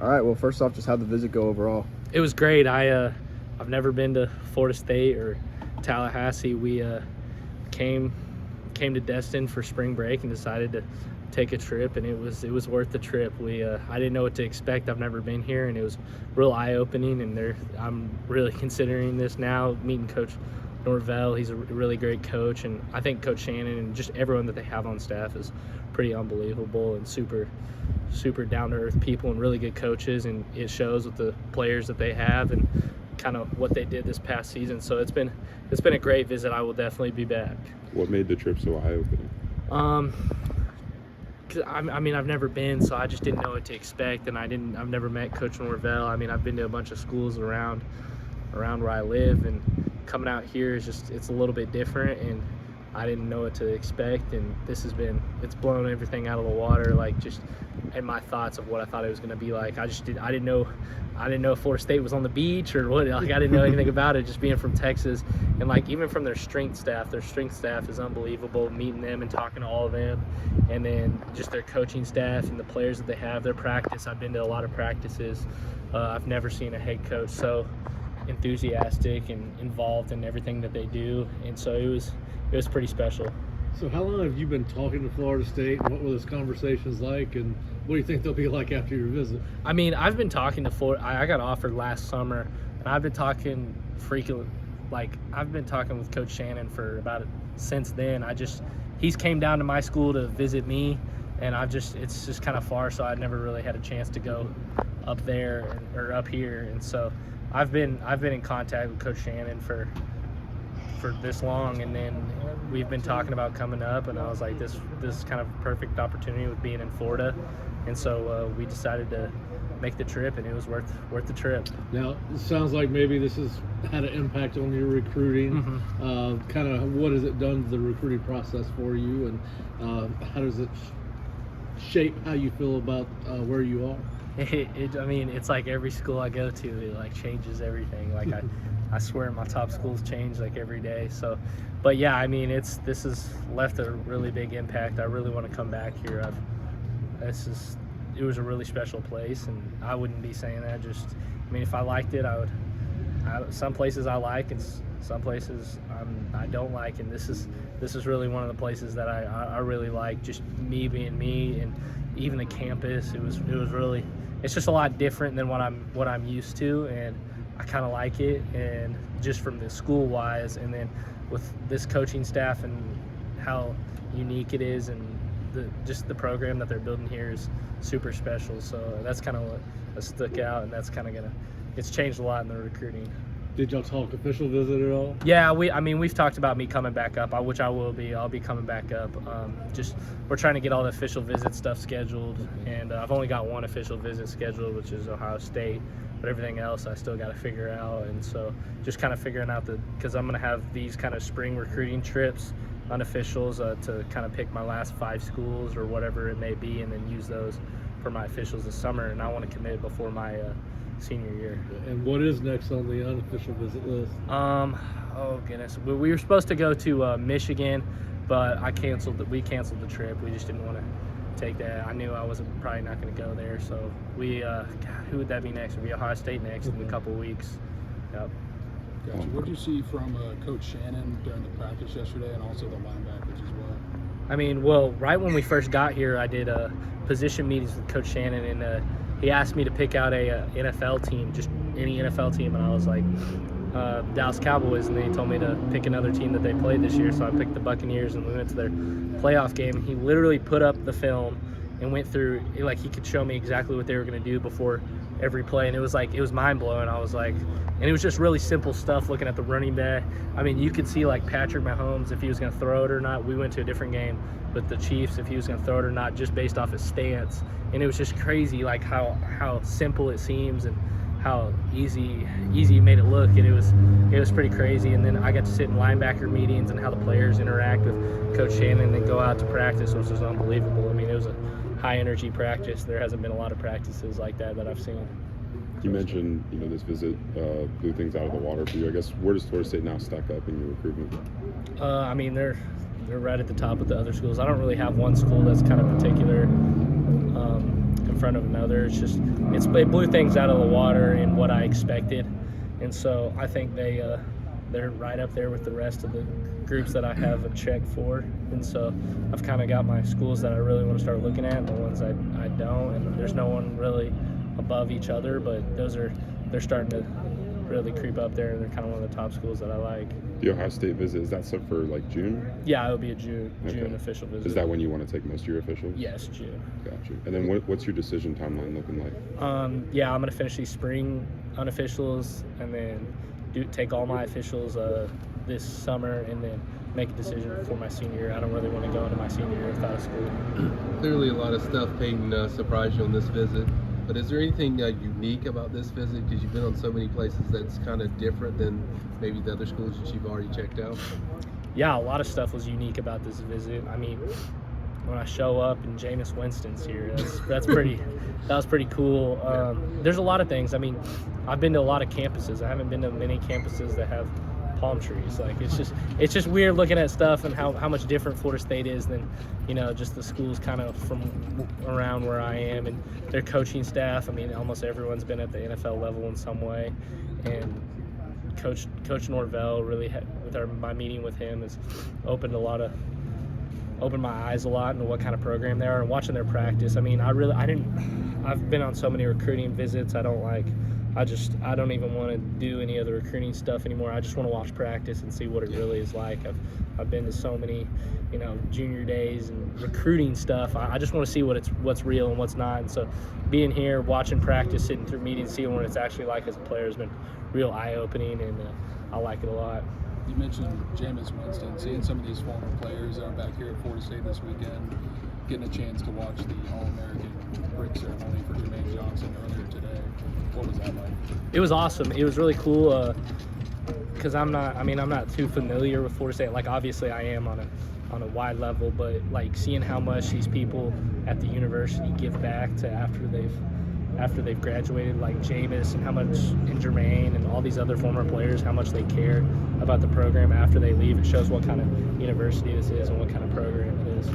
All right, well, first off, just how'd the visit go overall? It was great. I've never been to Florida State or Tallahassee. We came to Destin for spring break and decided to take a trip, and it was worth the trip. I didn't know what to expect. I've never been here, and it was real eye-opening, and I'm really considering this now, meeting Coach Norvell. He's a really great coach, and I think Coach Shannon and just everyone that they have on staff is pretty unbelievable and super down-to-earth people and really good coaches, and it shows with the players that they have and kind of what they did this past season. So it's been a great visit. I will definitely be back. What made the trip so eye-opening? Cause I've never been, so I just didn't know what to expect, and I've never met Coach Norvell. I've been to a bunch of schools around where I live, and coming out here is it's a little bit different, and I didn't know what to expect, and it's blown everything out of the water, like just in my thoughts of what I thought it was going to be like. I didn't know if Florida State was on the beach or what. Like, I didn't know anything about it, just being from Texas, and like even from their strength staff is unbelievable. Meeting them and talking to all of them, and then just their coaching staff and the players that they have, their practice. I've been to a lot of practices. I've never seen a head coach so enthusiastic and involved in everything that they do, and so it was pretty special. So how long have you been talking to Florida State, and what were those conversations like, and what do you think they'll be like after your visit? I've been talking to Florida. I got offered last summer, and I've been talking I've been talking with Coach Shannon since then. He's came down to my school to visit me, and it's just kind of far, so I never really had a chance to go up there or up here, and so I've been in contact with Coach Shannon for this long, and then we've been talking about coming up, and I was like, this is kind of a perfect opportunity with being in Florida, and so we decided to make the trip, and it was worth the trip. Now, it sounds like maybe this has had an impact on your recruiting. Mm-hmm. Kind of what has it done to the recruiting process for you, and how does it shape how you feel about where you are? It's like every school I go to, it like changes everything. Like I swear my top schools change like every day. So, but yeah, this has left a really big impact. I really want to come back here. It was a really special place, and I wouldn't be saying that. If I liked it, I would. Some places I like, and some places I don't like, and this is really one of the places that I really like. Just me being me, and even the campus. It was really. It's just a lot different than what I'm used to, and I kind of like it. And just from the school wise, and then with this coaching staff and how unique it is, and the program that they're building here is super special. So that's kind of what stuck out, and that's kind of it's changed a lot in the recruiting. Did y'all talk official visit at all? Yeah, we've talked about me coming back up, which I will be. I'll be coming back up. We're trying to get all the official visit stuff scheduled, and I've only got one official visit scheduled, which is Ohio State. But everything else I still got to figure out, and so just kind of figuring out because I'm going to have these kind of spring recruiting trips, unofficials, to kind of pick my last 5 schools or whatever it may be, and then use those for my officials this summer. And I want to commit before my senior year. And what is next on the unofficial visit list? Oh goodness, we were supposed to go to Michigan, but we canceled the trip. We just didn't want to take that. I knew I wasn't probably not going to go there, so we who would that be next? It'd be Ohio State next in a couple of weeks. Yep. Gotcha. What did you see from Coach Shannon during the practice yesterday, and also the linebackers as well? Well, right when we first got here, I did position meetings with Coach Shannon, and he asked me to pick out a NFL team, just any NFL team, and I was like, Dallas Cowboys, and then he told me to pick another team that they played this year, so I picked the Buccaneers, and we went to their playoff game. He literally put up the film and went through, like, he could show me exactly what they were going to do before every play, and it was mind-blowing. I was like, and it was just really simple stuff, looking at the running back. You could see, like, Patrick Mahomes, if he was going to throw it or not. We went to a different game with the Chiefs, if he was going to throw it or not, just based off his stance. And it was just crazy, like, how simple it seems and how easy he made it look, and it was pretty crazy. And then I got to sit in linebacker meetings and how the players interact with Coach Shannon and then go out to practice, which was unbelievable. It was a high-energy practice. There hasn't been a lot of practices like that I've seen. You mentioned, this visit blew things out of the water for you. I guess, where does Florida State now stack up in your recruitment? They're right at the top with the other schools. I don't really have one school that's kind of particular. And front of another. It blew things out of the water in what I expected, and so I think they're right up there with the rest of the groups that I have a check for. And so I've kind of got my schools that I really want to start looking at and the ones I don't, and there's no one really above each other, but they're starting to really creep up there, and they're kind of one of the top schools that I like. The Ohio State visit, is that set for like June? Yeah, it'll be a June official visit. Is that when you want to take most of your officials? Yes, June. Gotcha. And then what's your decision timeline looking like? Yeah, I'm going to finish these spring unofficials and then take all my officials this summer, and then make a decision for my senior year. I don't really want to go into my senior year without a school. Clearly a lot of stuff, Payton, surprised you on this visit. But is there anything unique about this visit? Because you've been on so many places that's kind of different than maybe the other schools that you've already checked out. Yeah, a lot of stuff was unique about this visit. I mean, when I show up and Jameis Winston's here, that was pretty cool. There's a lot of things. I mean, I've been to a lot of campuses. I haven't been to many campuses that have palm trees. Like, it's just weird looking at stuff and how much different Florida State is than, just the schools kind of from around where I am, and their coaching staff. I mean, almost everyone's been at the NFL level in some way, and Coach Norvell really my meeting with him has opened my eyes a lot into what kind of program they are, and watching their practice. I mean, I've been on so many recruiting visits. I don't even want to do any of the recruiting stuff anymore. I just want to watch practice and see what it really is like. I've been to so many, junior days and recruiting stuff. I just want to see what's real and what's not. And so being here, watching practice, sitting through meetings, seeing what it's actually like as a player has been real eye-opening, and I like it a lot. You mentioned Jameis Winston, seeing some of these former players that are back here at Florida State this weekend, getting a chance to watch the All-American brick ceremony for Jermaine Johnson earlier today. What was that like? It was awesome. It was really cool because I'm not too familiar with Florida State. Like, obviously I am on a wide level, but like seeing how much these people at the university give back to after they've graduated, like Jameis, and how much, and Jermaine and all these other former players, how much they care about the program after they leave. It shows what kind of university this is and what kind of program it is.